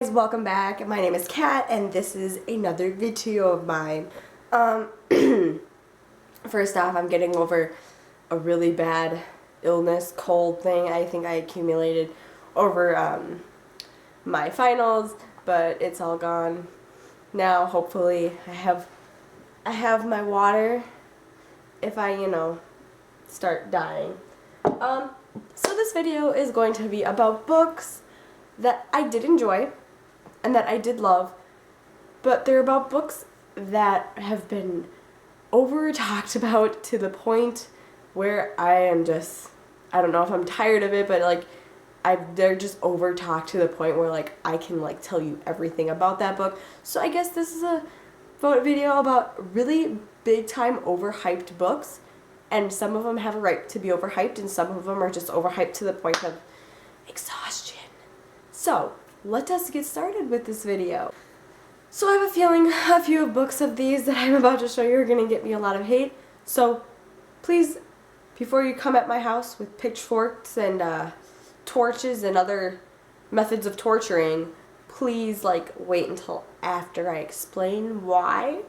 Guys, welcome back. My name is Kat and this is another video of mine. First off, I'm getting over a really bad illness, cold thing I think I accumulated over my finals, but it's all gone now. Hopefully I have my water if I, start dying. So this video is going to be about books that I did enjoy and that I did love, but they're about books that have been over talked about to the point where I don't know if I'm tired of it, but they're just over talked to the point where I can tell you everything about that book. So I guess this is a video about really big time overhyped books, and some of them have a right to be overhyped and some of them are just overhyped to the point of exhaustion. So let us get started with this video. So I have a feeling a few of books of these that I'm about to show you are going to get me a lot of hate. So please, before you come at my house with pitchforks and torches and other methods of torturing, please wait until after I explain why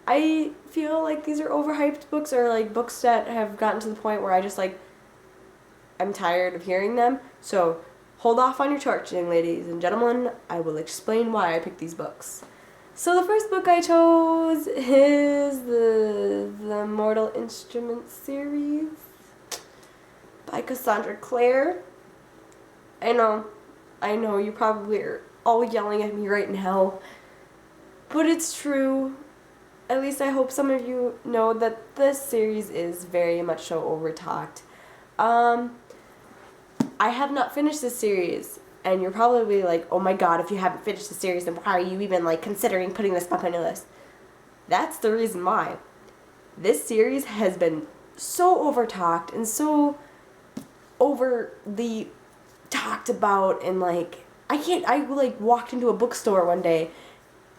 I feel like these are overhyped books, or books that have gotten to the point where I just I'm tired of hearing them. So hold off on your torching, ladies and gentlemen. I will explain why I picked these books. So the first book I chose is the Mortal Instruments series by Cassandra Clare. I know you probably are all yelling at me right now, but it's true. At least I hope some of you know that this series is very much so over-talked. I have not finished this series, and you're probably like, oh my god, if you haven't finished the series, then why are you even considering putting this book on your list? That's the reason why. This series has been so over-talked and so overly talked about, and I walked into a bookstore one day,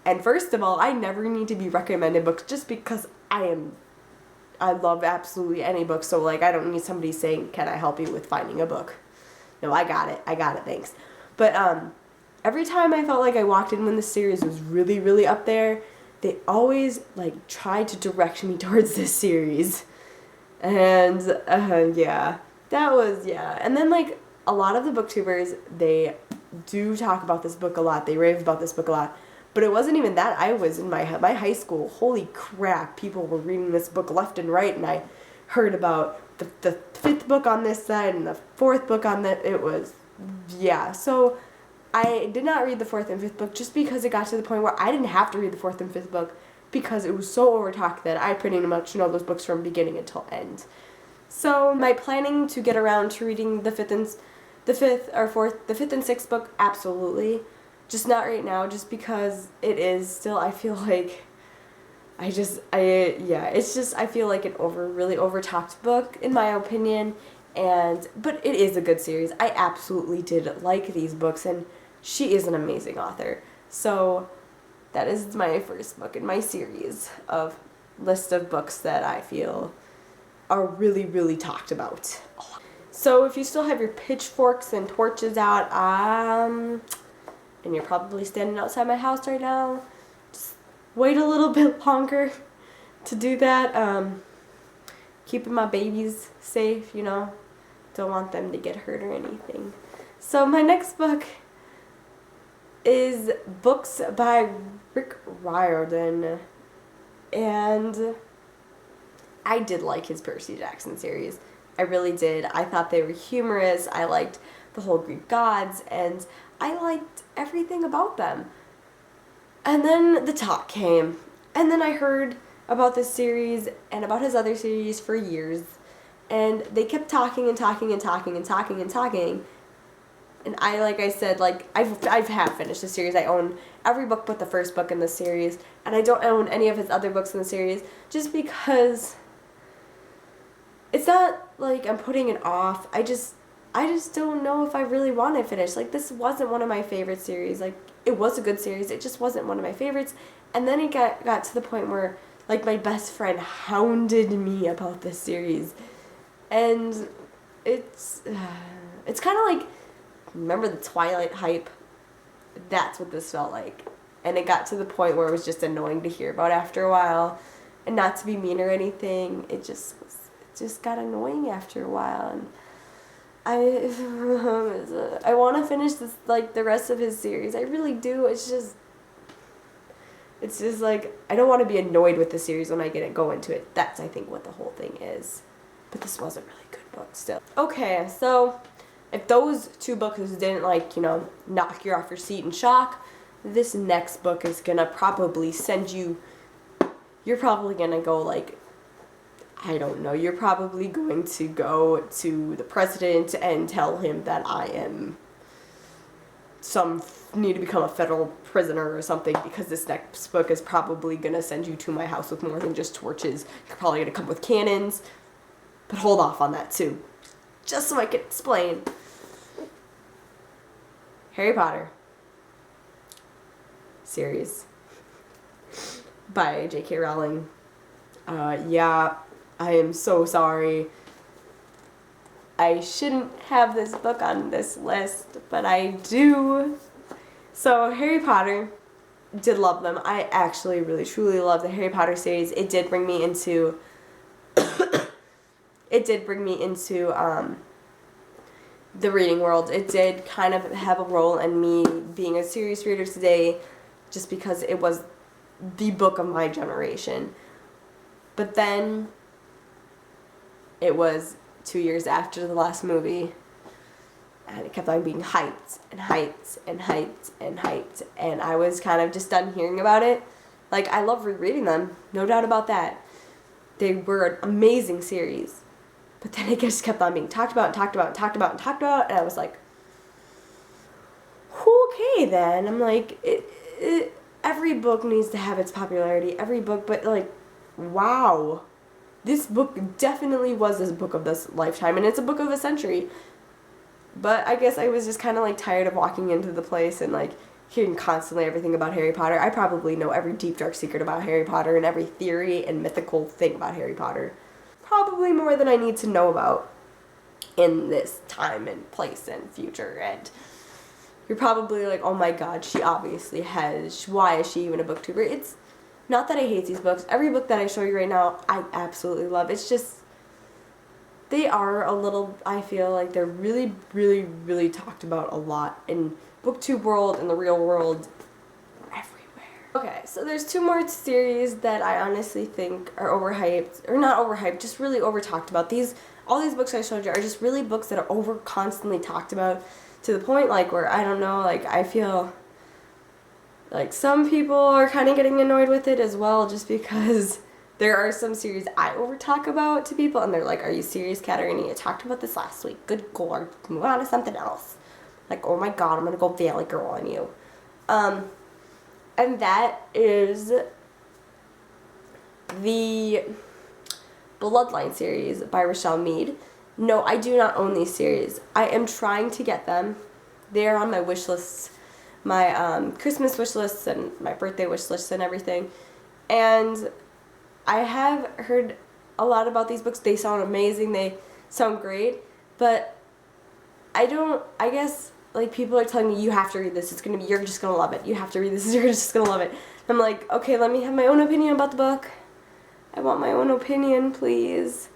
and first of all, I never need to be recommended books just because I love absolutely any book, so I don't need somebody saying, can I help you with finding a book? No, I got it, thanks. But every time I felt like I walked in when the series was really, really up there, they always tried to direct me towards this series. And yeah, and then a lot of the booktubers, they do talk about this book a lot, they rave about this book a lot. But it wasn't even that. I was in my high school. Holy crap, people were reading this book left and right, and I heard about the fifth book on this side and the fourth book on that. It was, yeah. So I did not read the fourth and fifth book just because it got to the point where I didn't have to read the fourth and fifth book because it was so overtalked that I pretty much know those books from beginning until end. So my planning to get around to reading the fifth and sixth book, absolutely. Just not right now, just because it is still, I feel like, I feel like an really over-talked book, in my opinion, but it is a good series. I absolutely did like these books, and she is an amazing author. So that is my first book in my series of list of books that I feel are really, really talked about. So if you still have your pitchforks and torches out, and you're probably standing outside my house right now, just wait a little bit longer to do that. Keeping my babies safe, don't want them to get hurt or anything. So my next book is books by Rick Riordan, and I did like his Percy Jackson series. I really did. I thought they were humorous. I liked the whole Greek gods, and I liked everything about them. And then the talk came, and then I heard about this series and about his other series for years, and they kept talking and talking and talking and talking and talking. And I've half finished the series. I own every book but the first book in the series, and I don't own any of his other books in the series just because it's not I'm putting it off. I just don't know if I really want to finish. This wasn't one of my favorite series. It was a good series. It just wasn't one of my favorites. And then it got to the point where, my best friend hounded me about this series. And it's kind of remember the Twilight hype? That's what this felt like. And it got to the point where it was just annoying to hear about after a while. And not to be mean or anything, it just got annoying after a while. And I want to finish this, like, the rest of his series. I really do. It's just like, I don't want to be annoyed with the series when I go into it. That's, I think, what the whole thing is. But this was a really good book still. Okay, so if those two books didn't, like, you know, knock you off your seat in shock, this next book is gonna probably send you, you're probably gonna go, like, I don't know, you're probably going to go to the president and tell him that I am need to become a federal prisoner or something, because this next book is probably going to send you to my house with more than just torches. You're probably going to come with cannons, but hold off on that too, just so I can explain. Harry Potter series by J.K. Rowling. Yeah, I am so sorry. I shouldn't have this book on this list, but I do. So, Harry Potter, did love them. I actually really truly love the Harry Potter series. It did bring me into the reading world. It did kind of have a role in me being a serious reader today, just because it was the book of my generation. But then it was 2 years after the last movie, and it kept on being hyped and hyped and hyped and hyped, and I was kind of just done hearing about it. Like, I love rereading them, no doubt about that. They were an amazing series, but then it just kept on being talked about and talked about and talked about and talked about, and I was like, okay then. I'm like, every book needs to have its popularity, every book, but like, wow. This book definitely was this book of this lifetime, and it's a book of a century. But I guess I was just kind of, like, tired of walking into the place and, like, hearing constantly everything about Harry Potter. I probably know every deep, dark secret about Harry Potter and every theory and mythical thing about Harry Potter. Probably more than I need to know about in this time and place and future. And you're probably like, oh my god, she obviously has, why is she even a booktuber? It's not that I hate these books. Every book that I show you right now, I absolutely love. It's just, they are a little, I feel like they're really, really, really talked about a lot in booktube world, in the real world, everywhere. Okay, so there's two more series that I honestly think are overhyped, or not overhyped, just really over-talked about. All these books I showed you are just really books that are constantly talked about, to the point, like, where, I don't know, like, I feel like some people are kind of getting annoyed with it as well, just because there are some series I over-talk about to people, and they're like, are you serious, Katarina? You talked about this last week. Good lord. Move on to something else. Like, oh my god, I'm gonna go Valley Girl on you. And that is the Bloodline series by Rochelle Mead. No, I do not own these series. I am trying to get them. They're on my wish lists, my Christmas wish lists and my birthday wish lists and everything. And I have heard a lot about these books. They sound amazing. They sound great. But I guess, like, people are telling me, you have to read this. You're just going to love it. You have to read this. You're just going to love it. I'm like, okay, let me have my own opinion about the book. I want my own opinion, please.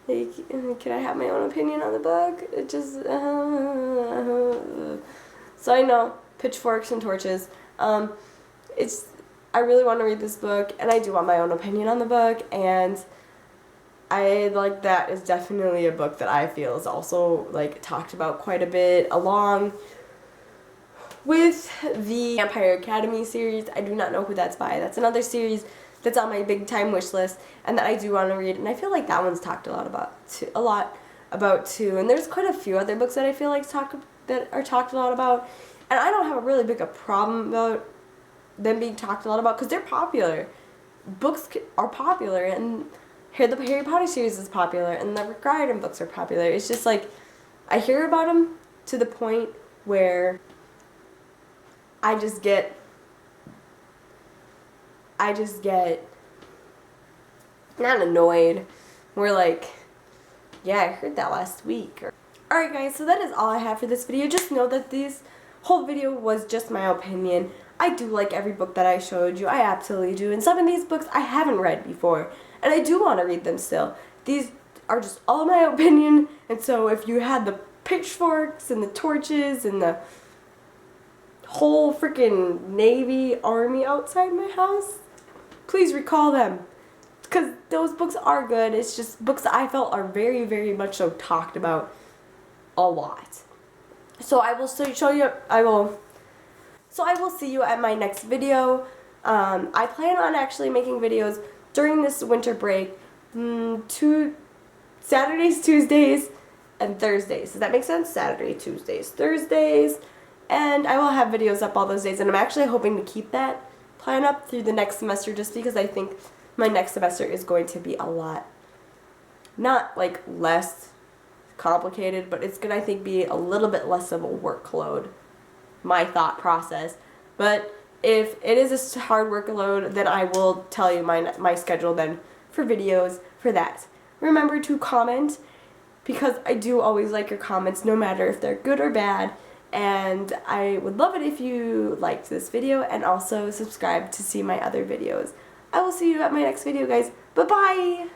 Like, can I have my own opinion on the book? It just, So I know, pitchforks and torches. I really want to read this book, and I do want my own opinion on the book, and that is definitely a book that I feel is also, like, talked about quite a bit, along with the Vampire Academy series. I do not know who that's by. That's another series that's on my big time wish list, and that I do want to read, and I feel like that one's talked a lot about too, and there's quite a few other books that I feel like that are talked a lot about, and I don't have a really big problem about them being talked a lot about, because they're popular. Books are popular, and the Harry Potter series is popular, and the Rick Riordan books are popular. It's just like, I hear about them to the point where I just get not annoyed. We're like, yeah, I heard that last week. Alright guys, so that is all I have for this video. Just know that these whole video was just my opinion. I do like every book that I showed you. I absolutely do. And some of these books I haven't read before, and I do want to read them still. These are just all my opinion, and so if you had the pitchforks and the torches and the whole freaking Navy army outside my house, please recall them, because those books are good. It's just books that I felt are very, very much so talked about a lot. So I will show you, I will see you at my next video. I plan on actually making videos during this winter break, Saturdays, Tuesdays, and Thursdays. Does that make sense? Saturday, Tuesdays, Thursdays, and I will have videos up all those days, and I'm actually hoping to keep that plan up through the next semester, just because I think my next semester is going to be a lot, not like less complicated, but it's gonna, I think, be a little bit less of a workload, my thought process. But if it is a hard workload, then I will tell you my schedule then for videos for that. Remember to comment, because I do always like your comments, no matter if they're good or bad, and I would love it if you liked this video and also subscribe to see my other videos. I will see you at my next video, guys. Bye-bye!